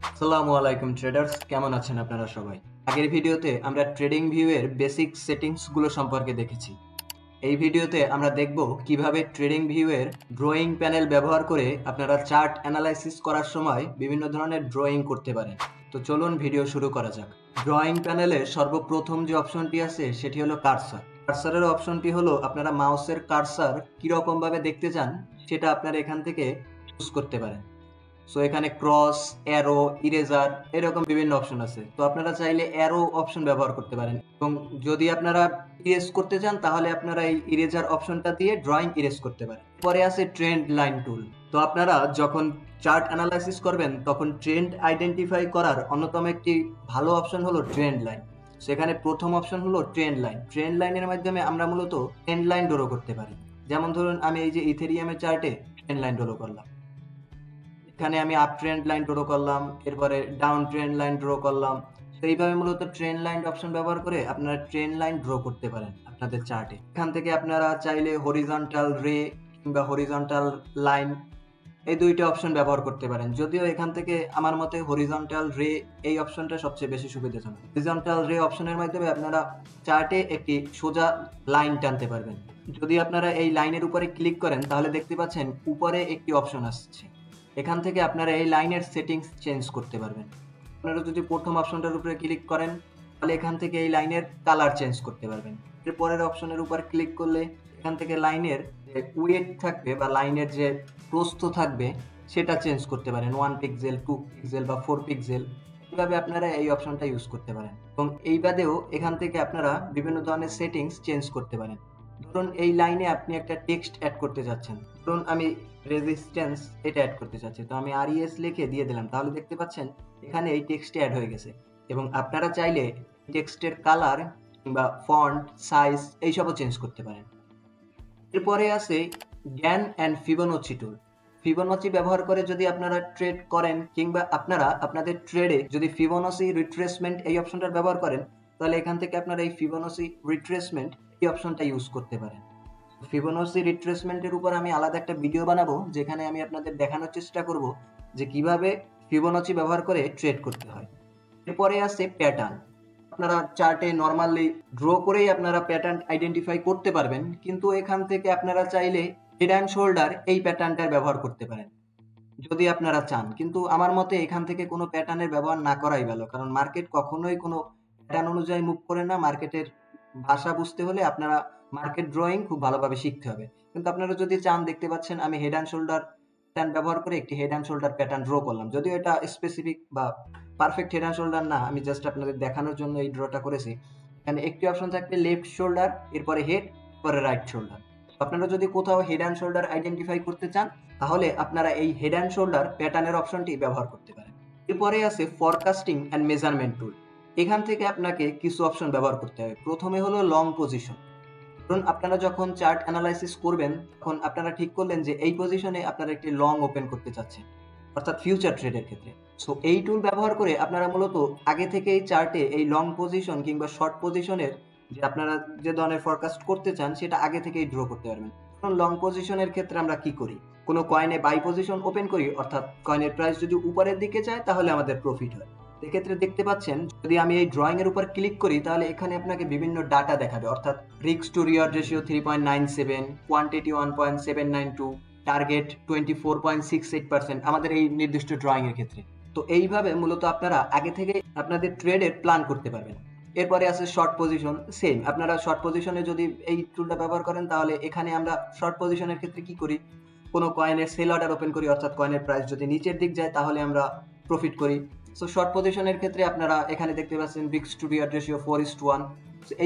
আসসালামু আলাইকুম ট্রেডার্স, কেমন আছেন আপনারা সবাই? আগের ভিডিওতে আমরা ট্রেডিং ভিউ এর বেসিক সেটিংস গুলো সম্পর্কে দেখেছি। এই ভিডিওতে আমরা দেখব কিভাবে ট্রেডিং ভিউ এর ড্রয়িং প্যানেল ব্যবহার করে আপনারা চার্ট অ্যানালাইসিস করার সময় বিভিন্ন ধরনের ড্রয়িং করতে পারেন। তো চলুন ভিডিও শুরু করা যাক। ড্রয়িং প্যানেলে সর্বপ্রথম যে অপশনটি আছে সেটি হলো কার্সার। কার্সারের অপশনটি হলো আপনারা মাউসের কার্সার কিরকম ভাবে দেখতে চান সেটা আপনারা এখান থেকে চুজ করতে পারেন। সো এখানে ক্রস, অ্যারো, ইরেজার এরকম বিভিন্ন অপশন আছে। তো আপনারা চাইলে অ্যারো অপশন ব্যবহার করতে পারেন, এবং যদি আপনারা ইরেজ করতে চান তাহলে আপনারা এই ইরেজার অপশনটা দিয়ে ড্রয়িং ইরেজ করতে পারেন। পরে আছে ট্রেন্ড লাইন টুল। তো আপনারা যখন চার্ট অ্যানালাইসিস করবেন তখন ট্রেন্ড আইডেন্টিফাই করার অন্যতম একটি ভালো অপশন হলো ট্রেন্ড লাইন। সেখানে প্রথম অপশন হলো ট্রেন্ড লাইন। ট্রেন্ড লাইনের মাধ্যমে আমরা মূলত ট্রেন্ড লাইন ড্র করতে পারি। যেমন ধরুন আমি এই যে ইথেরিয়ামের চার্টে ট্রেন্ড লাইন ড্র করলাম, এখানে আমি আপ ট্রেন্ড লাইন ড্র করলাম, এরপরে ডাউন ট্রেন্ড লাইন ড্র করলাম। তো এইভাবে মূলত ট্রেন্ড লাইন অপশন ব্যবহার করে আপনারা ট্রেন্ড লাইন ড্র করতে পারেন আপনাদের চার্টে। এখান থেকে আপনারা চাইলে হরিজন্টাল রে কিংবা হরিজন্টাল লাইন এই দুইটা অপশন ব্যবহার করতে পারেন। যদিও এখান থেকে আমার মতে হরিজন্টাল রে এই অপশনটা সবচেয়ে বেশি সুবিধাজনক। হরিজন্টাল রে অপশনের মাধ্যমে আপনারা চার্টে একটি সোজা লাইন টানতে পারবেন। যদি আপনারা এই লাইনের উপরে ক্লিক করেন তাহলে দেখতে পাচ্ছেন উপরে একটি অপশন আসছে। এখান থেকে আপনারা এই লাইনের সেটিংস চেঞ্জ করতে পারবেন। আপনারা যদি প্রথম অপশনটার উপরে ক্লিক করেন তাহলে এখান থেকে এই লাইনের কালার চেঞ্জ করতে পারবেন। এর পরের অপশনের উপর ক্লিক করলে এখান থেকে লাইনের যে ওয়েট থাকবে বা লাইনের যে প্রস্থ থাকবে সেটা চেঞ্জ করতে পারেন, 1 পিক্সেল, 2 পিক্সেল বা 4 পিক্সেল। এইভাবে আপনারা এই অপশনটা ইউজ করতে পারেন, এবং এই বাদেও এখান থেকে আপনারা বিভিন্ন ধরনের সেটিংস চেঞ্জ করতে পারেন। ধরুন এই লাইনে আপনি একটা টেক্সট অ্যাড করতে যাচ্ছেন, ধরুন আমি রেজিস্ট্যান্স এটা অ্যাড করতে চাচ্ছি, তো আমি RES লিখে দিয়ে দিলাম, তাহলে দেখতে পাচ্ছেন এখানে এই টেক্সটে অ্যাড হয়ে গেছে। এবং আপনারা চাইলে টেক্সটের কালার কিংবা ফন্ট সাইজ এইসবও চেঞ্জ করতে পারেন। এরপরে আছে গ্যান অ্যান্ড ফিবোনাচি টুল। ফিবোনাচি ব্যবহার করে যদি আপনারা ট্রেড করেন কিংবা আপনারা আপনাদের ট্রেডে যদি ফিবোনাচি রিট্রেসমেন্ট এই অপশনটা ব্যবহার করেন তাহলে এখান থেকে আপনারা এই ফিবোনাচি রিট্রেসমেন্ট এই অপশনটা ইউজ করতে পারেন। ফিবোনাচি রিট্রেসমেন্টের উপর আমি আলাদা একটা ভিডিও বানাবো, যেখানে আমি আপনাদের দেখানোর চেষ্টা করব যে কিভাবে ফিবোনাচি ব্যবহার করে ট্রেড করতে হয়। এরপরে আছে প্যাটার্ন। আপনারা চার্টে নরমালি ড্র করেই আপনারা প্যাটার্ন আইডেন্টিফাই করতে পারবেন, কিন্তু এখান থেকে আপনারা চাইলে হেড অ্যান্ড শোল্ডার এই প্যাটার্নটা ব্যবহার করতে পারেন যদি আপনারা চান। কিন্তু আমার মতে এখান থেকে কোনো প্যাটার্নের ব্যবহার না করাই ভালো, কারণ মার্কেট কখনোই কোনো প্যাটার্ন অনুযায়ী মুভ করে না। মার্কেটের ভাষা বুঝতে হলে আপনারা মার্কেট ড্রয়িং খুব ভালোভাবে শিখতে হবে। কিন্তু আপনারা যদি চান, দেখতে পাচ্ছেন আমি হেড অ্যান্ড শোল্ডার প্যাটার্ন ব্যবহার করে একটি head and shoulder pattern draw করলাম। যদিও এটা স্পেসিফিক বা পারফেক্ট হেড অ্যান্ড শোল্ডার না, আমি জাস্ট আপনাদের দেখানোর জন্য এই ড্রটা করেছি। এখানে একটি অপশন থাকবে লেফট শোল্ডার, এরপরে হেড, পরে রাইট শোল্ডার। আপনারা যদি কোথাও হেড অ্যান্ড শোল্ডার আইডেন্টিফাই করতে চান তাহলে আপনারা এই হেড অ্যান্ড শোল্ডার প্যাটার্নের অপশনটি ব্যবহার করতে পারেন। এরপরে আছে ফরকাস্টিং অ্যান্ড মেজারমেন্ট টুল। এখান থেকে আপনাকে কিছু অপশন ব্যবহার করতে হবে। প্রথমে হলো লং পজিশন। ধরুন আপনারা যখন চার্ট অ্যানালাইসিস করবেন তখন আপনারা ঠিক করলেন যে এই পজিশনে আপনারা একটি লং ওপেন করতে চাচ্ছেন, অর্থাৎ ফিউচার ট্রেডের ক্ষেত্রে। সো এই টুল ব্যবহার করে আপনারা মূলত আগে থেকে এই চার্টে এই লং পজিশন কিংবা শর্ট পজিশনের যে আপনারা যে ধরনের ফরকাস্ট করতে চান সেটা আগে থেকেই ড্র করতে পারবেন। লং পজিশনের ক্ষেত্রে আমরা কি করি, কোনো কয়েনে বাই পজিশন ওপেন করি, অর্থাৎ কয়েনের প্রাইস যদি উপরের দিকে যায় তাহলে আমাদের প্রফিট হয়। এক্ষেত্রে দেখতে পাচ্ছেন যদি আমি এই ড্রয়িং এর উপর ক্লিক করি তাহলে এখানে আপনাকে বিভিন্ন ডাটা দেখাবে, অর্থাৎ risk to reward ratio 3.97, quantity 1.792, target 24.68% আমাদের এই নির্দিষ্ট ড্রয়িং এর ক্ষেত্রে। তো এইভাবে মূলত আপনারা আগে থেকে আপনাদের ট্রেডের প্ল্যান করতে পারবেন। এরপরে আছে শর্ট পজিশন। সেম, আপনারা শর্ট পজিশনে যদি এই টুলটা ব্যবহার করেন তাহলে এখানে আমরা শর্ট পজিশনের ক্ষেত্রে কি করি, কোনো কয়েনের সেল অর্ডার ওপেন করি, অর্থাৎ কয়েনের প্রাইস যদি নিচের দিক যায় তাহলে আমরা প্রফিট করি। সো শর্ট পজিশনের ক্ষেত্রে আপনারা এখানে দেখতে পাচ্ছেন রিস্ক টু রিওয়ার্ড রেশিও 4:1।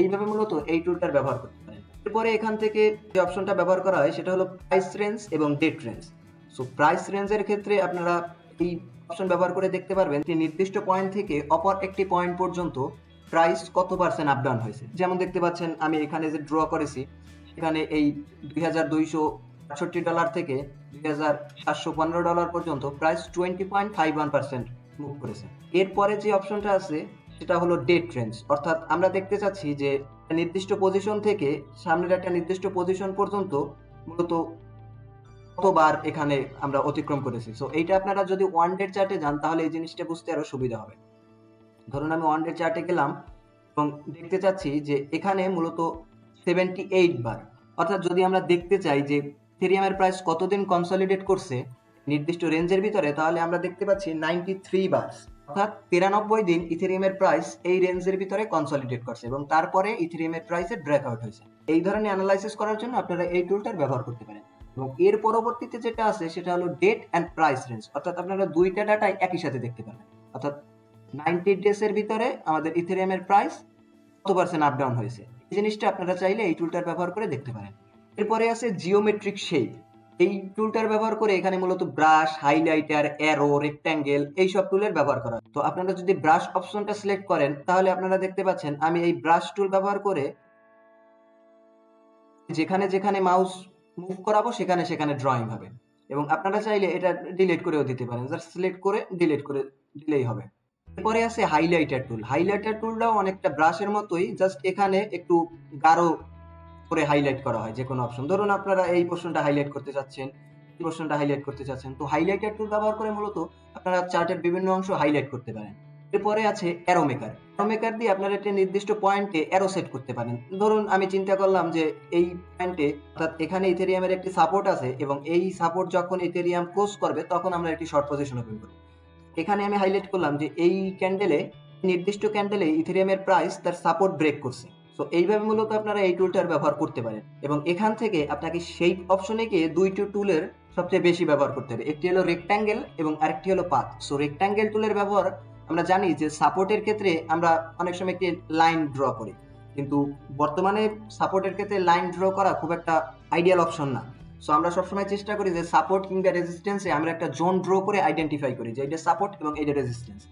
এইভাবে মূলত এই টুলটার ব্যবহার করতে পারেন। এরপরে এখান থেকে যে অপশনটা ব্যবহার করা হয় সেটা হলো প্রাইস রেঞ্জ এবং ডেট রেঞ্জ। সো প্রাইস রেঞ্জের ক্ষেত্রে আপনারা এই অপশন ব্যবহার করে দেখতে পারবেন একটি নির্দিষ্ট পয়েন্ট থেকে অপর একটি পয়েন্ট পর্যন্ত প্রাইস কত পার্সেন্ট আপ ডাউন হয়েছে। যেমন দেখতে পাচ্ছেন আমি এখানে যে ড্র করেছি এখানে এই $2268 থেকে $2715 পর্যন্ত প্রাইস 20.51% মুভ করেছে। এরপরে যে অপশনটা আছে সেটা হলো ডেট রেঞ্জ, অর্থাৎ আমরা দেখতে চাচ্ছি যে নির্দিষ্ট পজিশন থেকে সামনের একটা নির্দিষ্ট পজিশন পর্যন্ত মূলত কতবার এখানে আমরা অতিক্রম করেছি। সো এইটা আপনারা যদি ওয়ান ডে চার্টে যান তাহলে এই জিনিসটা বুঝতে আরো সুবিধা হবে। ধরুন আমি ওয়ান ডে চার্টে গেলাম এবং দেখতে চাচ্ছি যে এখানে মূলত 78 বার, অর্থাৎ যদি আমরা দেখতে চাই যে ইথেরিয়ামের প্রাইস কতদিন কনসলিডেট করছে নির্দিষ্ট রেঞ্জের ভিতরে, তাহলে আমরা দেখতে পাচ্ছি 93 বার, অর্থাৎ 93 দিন ইথেরিয়ামের প্রাইস এই রেঞ্জের ভিতরে কনসলিডেট করছে এবং তারপরে ইথেরিয়ামের প্রাইসের ব্রেকআউট হয়েছে। এই ধরনের অ্যানালাইসিস করার জন্য আপনারা এই টুলটার ব্যবহার করতে পারেন। এবং এর পরবর্তীতে যেটা আছে সেটা হলো ডেট অ্যান্ড প্রাইস রেঞ্জ, অর্থাৎ আপনারা দুইটা ডাটাই একই সাথে দেখতে পাবেন। অর্থাৎ 90 ডেজ এর ভিতরে আমাদের ইথেরিয়ামের প্রাইস কত পার্সেন্ট আপ ডাউন হয়েছে, এই জিনিসটা আপনারা চাইলে এই টুলটার ব্যবহার করে দেখতে পারেন। এরপরে আছে জিওমেট্রিক শেপ। এই টুলটার ব্যবহার করে এখানে মূলত ব্রাশ, হাইলাইটার, অ্যারো, রেক্ট্যাঙ্গেল এইসব টুলের ব্যবহার করা। তো আপনারা যদি ব্রাশ অপশনটা সিলেক্ট করেন তাহলে আপনারা দেখতে পাচ্ছেন আমি এই ব্রাশ টুল ব্যবহার করে যেখানে যেখানে মাউস মুভ করাবো সেখানে সেখানে ড্রয়িং হবে। এবং আপনারা চাইলে এটা ডিলিট করেও দিতে পারেন, জাস্ট সিলেক্ট করে ডিলিট করে দিলেই হবে। এরপরে আছে হাইলাইটার টুল। হাইলাইটার টুলটাও অনেকটা ব্রাশের মতোই, জাস্ট এখানে একটু গাঢ় করে হাইলাইট করা হয় যে কোনো অপশন। ধরুন আপনারা এই পোর্শনটা হাইলাইট করতে চাচ্ছেন, এই পোর্শনটা হাইলাইট করতে চাচ্ছেন, তো হাইলাইটার টুল ব্যবহার করে মূলত আপনারা চার্টের বিভিন্ন অংশ হাইলাইট করতে পারেন। এরপরে আছে অ্যারো মেকার। অ্যারো মেকার দিয়ে আপনারা একটা নির্দিষ্ট পয়েন্টে অ্যারো সেট করতে পারেন। ধরুন আমি চিন্তা করলাম যে এই পয়েন্টে, অর্থাৎ এখানে ইথেরিয়ামের একটি সাপোর্ট আছে এবং এই সাপোর্ট যখন ইথেরিয়াম ক্লোজ করবে তখন আমরা একটি শর্ট পজিশন ওপেন করব। এখানে আমি হাইলাইট করলাম যে এই ক্যান্ডেলে, নির্দিষ্ট ক্যান্ডেলে ইথেরিয়ামের প্রাইস তার সাপোর্ট ব্রেক করছে। তো এইভাবে মূলত আপনারা এই টুলটার ব্যবহার করতে পারেন। এবং এখান থেকে আপনাকে সেই অপশনে গিয়ে দুইটি টুলের সবচেয়ে বেশি ব্যবহার করতে হবে, একটি হলো রেক্ট্যাঙ্গেল এবং আরেকটি হলো পাথ। সো রেক্ট্যাঙ্গেল টুলের ব্যবহার আমরা জানি যে সাপোর্টের ক্ষেত্রে আমরা অনেক সময় একটি লাইন ড্র করি, কিন্তু বর্তমানে সাপোর্টের ক্ষেত্রে লাইন ড্র করা খুব একটা আইডিয়াল অপশন না। সো আমরা সবসময় চেষ্টা করি যে সাপোর্ট কিংবা রেজিস্ট্যান্সে আমরা একটা জোন ড্র করে আইডেন্টিফাই করি যে এটা সাপোর্ট এবং এটা রেজিস্ট্যান্স।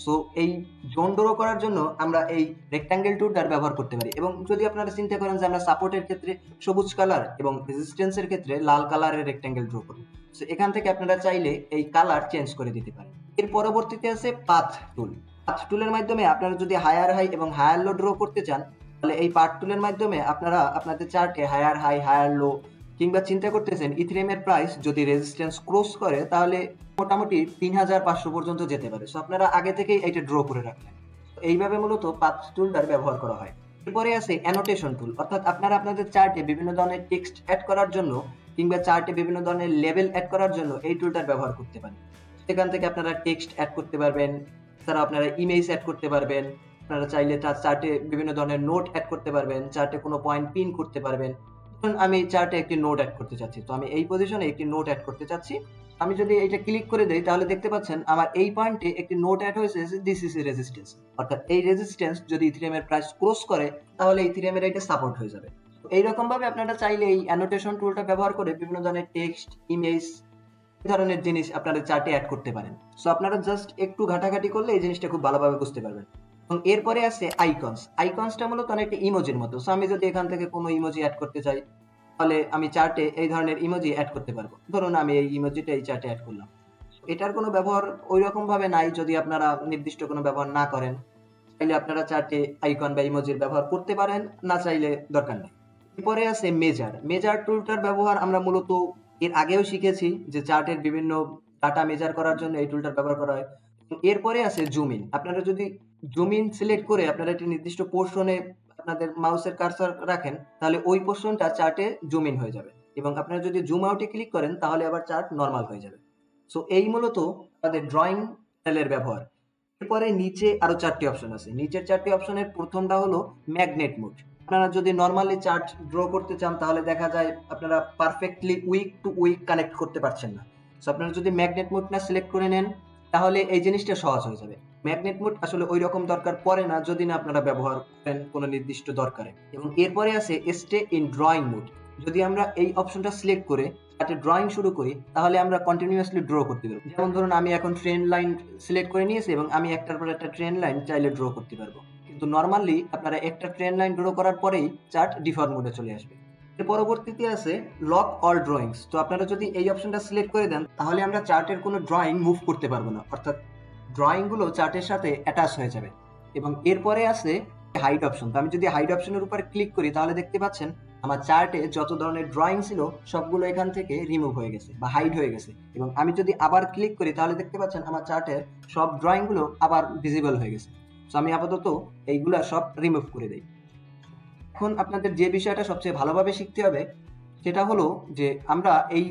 সো এই জোন ড্র করার জন্য আমরা এই রেক্ট্যাঙ্গেল টুলটার ব্যবহার করতে পারি। এবং যদি আপনারা চিন্তা করেন যে আমরা সাপোর্টের ক্ষেত্রে সবুজ কালার এবং রেজিস্ট্যান্সের ক্ষেত্রে লাল কালারের রেক্ট্যাঙ্গেল ড্র করি, সো এখান থেকে আপনারা চাইলে এই কালার চেঞ্জ করে দিতে পারেন। এর পরবর্তীতে আছে পাথ টুল। পাথ টুলের মাধ্যমে আপনারা যদি হায়ার হাই এবং হায়ার লো ড্র করতে চান তাহলে এই পাথ টুলের মাধ্যমে আপনারা আপনাদের চার্টে হায়ার হাই, হায়ার লো, কিংবা চিন্তা করতেছেন ইথেরিয়ামের প্রাইস যদি রেজিস্ট্যান্স ক্রস করে তাহলে মোটামুটি 3500 পর্যন্ত যেতে পারে। সো আপনারা আগে থেকেই এটা ড্র করে রাখলেন। এইভাবে মূলত পাথ টুলটার ব্যবহার করা হয়। এরপরে আছে অ্যানোটেশন টুল, অর্থাৎ আপনারা আপনাদের চার্টে বিভিন্ন ধরনের টেক্সট অ্যাড করার জন্য কিংবা চার্টে বিভিন্ন ধরনের লেভেল অ্যাড করার জন্য এই টুলটার ব্যবহার করতে পারেন। সেখান থেকে আপনারা টেক্সট অ্যাড করতে পারবেন, তাছাড়া আপনারা ইমেজ অ্যাড করতে পারবেন, আপনারা চাইলে তার চার্টে বিভিন্ন ধরনের নোট অ্যাড করতে পারবেন, চার্টে কোনো পয়েন্ট পিন করতে পারবেন। ধরুন আমি চার্টে একটি নোট অ্যাড করতে চাচ্ছি, তো আমি এই পজিশনে একটি নোট অ্যাড করতে চাচ্ছি। আমি যদি এটা ক্লিক করে দেই তাহলে দেখতে পাচ্ছেন আমার এই পয়েন্টে একটি নোট অ্যাড হয়েছে, দিস ইজ রেজিস্ট্যান্স, অর্থাৎ এই রেজিস্ট্যান্স যদি ইথেরিয়ামের প্রাইস ক্রস করে তাহলে ইথেরিয়ামের এটা সাপোর্ট হয়ে যাবে। এইরকম ভাবে আপনারা চাইলে এই অ্যানোটেশন টুলটা ব্যবহার করে বিভিন্ন ধরনের টেক্সট, ইমেজ, এই ধরনের জিনিস আপনারা চার্টে অ্যাড করতে পারেন। সো আপনারা জাস্ট একটু ঘাটাঘাটি করলে এই জিনিসটা খুব ভালোভাবে বুঝতে পারবেন। এবং এরপরে আছে আইকনস। আইকনসটা মূলত অনেকটা ইমোজির মতো। সো আমি যদি এখান থেকে কোনো ইমোজি অ্যাড করতে চাই তাহলে আমি চার্টে এই ধরনের ইমোজি অ্যাড করতে পারবো। ধরুন আমি এই ইমোজিটা এই চার্টে অ্যাড করলাম। এটার কোনো ব্যবহার ওই রকম ভাবে নাই যদি আপনারা নির্দিষ্ট কোনো ব্যবহার না করেন। চাইলে আপনারা চার্টে আইকন বা ইমোজির ব্যবহার করতে পারেন, না চাইলে দরকার নেই। এরপরে আছে মেজার। মেজার টুলটার ব্যবহার আমরা মূলত এর আগেও শিখেছি যে চার্টের বিভিন্ন ডাটা মেজার করার জন্য এই টুলটার ব্যবহার করা হয়। এরপরে আছে জুম ইন। আপনারা যদি জুম ইন সিলেক্ট করে আপনারা একটি নির্দিষ্ট পোর্শনে আপনাদের মাউসের কার্সার রাখেন তাহলে ওই পোর্শনটা চার্টে জুম ইন হয়ে যাবে, এবং আপনারা যদি জুম আউটে ক্লিক করেন তাহলে আবার চার্ট নরমাল হয়ে যাবে। সো এই মূলত আমাদের ড্রয়িং প্যানেলের ব্যবহার। এরপরে নিচে আরো চারটি অপশন আছে। নিচের চারটি অপশনের প্রথমটা হলো ম্যাগনেট মোড। আপনারা যদি নরমালি চার্ট ড্র করতে চান তাহলে দেখা যায় আপনারা perfectly week to week connect করতে পারছেন না। সো আপনারা যদি ম্যাগনেট মোডটা সিলেক্ট করে নেন তাহলে এই জিনিসটা সহজ হয়ে যাবে। ম্যাগনেট মোড আসলে ওই রকম দরকার পড়ে না যদি না আপনারা ব্যবহার করেন কোনো নির্দিষ্ট দরকারে। এবং এরপরে আছে স্টে ইন ড্রয়িং মোড। যদি আমরা এই অপশনটা সিলেক্ট করে একটা ড্রয়িং শুরু করি তাহলে আমরা কন্টিনিউয়াসলি ড্র করতে পারবো। যেমন ধরুন আমি এখন ট্রেন লাইন সিলেক্ট করে নিয়েছি এবং আমি একটার পর একটা ট্রেন লাইন চাইলে ড্র করতে পারবো। কিন্তু নরমালি আপনারা একটা ট্রেন লাইন ড্র করার পরেই চার্ট ডিফল্ট মোডে চলে আসবে। এর পরবর্তীতে আছে লক অল ড্রয়িংস। তো আপনারা যদি এই অপশনটা সিলেক্ট করে দেন তাহলে আমরা চার্টের কোনো ড্রয়িং মুভ করতে পারবো না, অর্থাৎ ড্রয়িং গুলো চার্টের সাথে অ্যাটাচ হয়ে যাবে। এবং এরপরে আছে হাইড অপশন। তো আমি যদি হাইড অপশনের উপর ক্লিক করি তাহলে দেখতে পাচ্ছেন আমার চার্টে যত ধরনের ড্রয়িং ছিল সবগুলো এখান থেকে রিমুভ হয়ে গেছে বা হাইড হয়ে গেছে। এবং আমি যদি আবার ক্লিক করি তাহলে দেখতে পাচ্ছেন আমার চার্টের সব ড্রয়িংগুলো আবার ভিজিবল হয়ে গেছে। তো আমি আপাতত এইগুলা সব রিমুভ করে দিই। এখন আপনাদের যে বিষয়টা সবচেয়ে ভালোভাবে শিখতে হবে সেটা হলো যে আমরা এই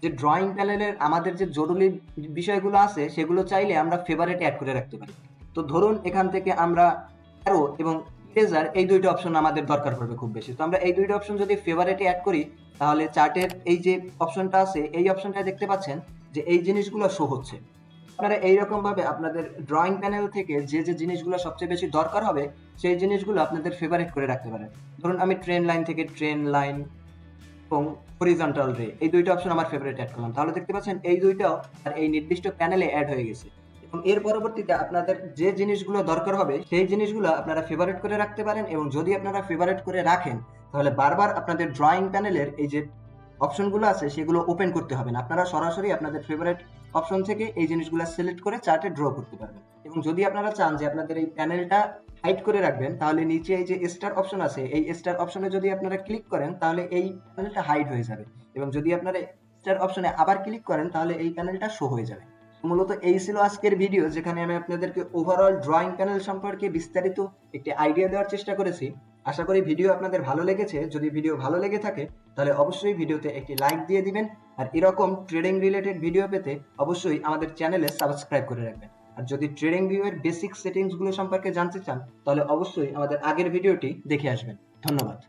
যে ড্রয়িং প্যানেলের আমাদের যে জরুরি বিষয়গুলো আছে সেগুলো চাইলে আমরা ফেভারিটে অ্যাড করে রাখতে পারি। তো ধরুন এখান থেকে আমরা অ্যারো এবং ইরেজার এই দুইটা অপশন আমাদের দরকার পড়বে খুব বেশি। তো আমরা এই দুইটা অপশন যদি ফেভারিটে অ্যাড করি তাহলে চার্টের এই যে অপশনটা আছে এই অপশনটা দেখতে পাচ্ছেন যে এই জিনিসগুলো শো হচ্ছে। আপনারা এইরকম ভাবে আপনাদের ড্রয়িং প্যানেল থেকে যে যে জিনিসগুলো সবচেয়ে বেশি দরকার হবে সেই জিনিসগুলো আপনাদের ফেভারিট করে রাখতে পারেন। ধরুন আমি ট্রেন লাইন থেকে ট্রেন লাইন এবং হরিজন্টাল রে এই দুইটা অপশন আমার ফেভারিট অ্যাড করলাম, তাহলে দেখতে পাচ্ছেন এই দুইটাও আর এই নির্দিষ্ট প্যানেলে অ্যাড হয়ে গেছে। এবং এর পরবর্তীতে আপনাদের যে জিনিসগুলো দরকার হবে সেই জিনিসগুলো আপনারা ফেভারিট করে রাখতে পারেন। এবং যদি আপনারা ফেভারিট করে রাখেন তাহলে বারবার আপনাদের ড্রয়িং প্যানেলের এই যে অপশনগুলো আছে সেগুলো ওপেন করতে হবে না, আপনারা সরাসরি আপনাদের ফেভারিট অপশন থেকে এই জিনিসগুলো সিলেক্ট করে চার্টে ড্র করতে পারবেন। এবং যদি আপনারা চান যে আপনাদের এই প্যানেলটা হাইড করে রাখবেন তাহলে নিচে এই যে স্টার অপশন আছে এই স্টার অপশনে যদি আপনারা ক্লিক করেন তাহলে এই প্যানেলটা হাইড হয়ে যাবে। এবং যদি আপনারা স্টার অপশনে আবার ক্লিক করেন তাহলে এই প্যানেলটা শো হয়ে যাবে। মূলত এই ছিল আজকের ভিডিও, যেখানে আমি আপনাদেরকে ওভারঅল ড্রয়িং প্যানেল সম্পর্কে বিস্তারিত একটি আইডিয়া দেওয়ার চেষ্টা করেছি। আশা করি ভিডিও আপনাদের ভালো লেগেছে। যদি ভিডিও ভালো লেগে থাকে তাহলে অবশ্যই ভিডিওতে একটি লাইক দিয়ে দিবেন। আর এরকম ট্রেডিং রিলেটেড ভিডিও পেতে অবশ্যই আমাদের চ্যানেলে সাবস্ক্রাইব করে রাখবেন। আর যদি ট্রেডিং ভিউয়ের বেসিক সেটিংসগুলো সম্পর্কে জানতে চান তাহলে অবশ্যই আমাদের আগের ভিডিওটি দেখে আসবেন। ধন্যবাদ।